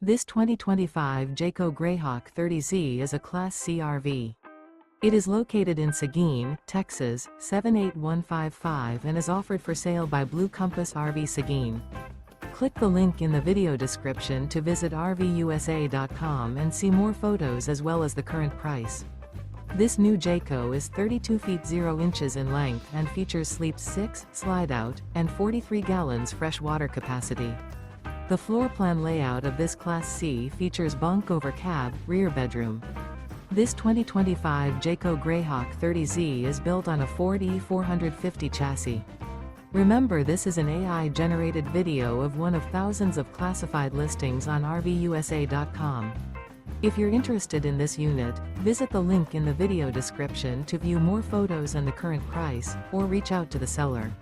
This 2025 Jayco Greyhawk 30Z is a Class C RV. It is located in Seguin, Texas, 78155 and is offered for sale by Blue Compass RV Seguin. Click the link in the video description to visit RVUSA.com and see more photos as well as the current price. This new Jayco is 32 feet 0 inches in length and features sleep 6, slide-out, and 43 gallons fresh water capacity. The floor plan layout of this Class C features bunk over cab, rear bedroom. This 2025 Jayco Greyhawk 30Z is built on a Ford E450 chassis. Remember, this is an AI-generated video of one of thousands of classified listings on RVUSA.com. If you're interested in this unit, visit the link in the video description to view more photos and the current price, or reach out to the seller.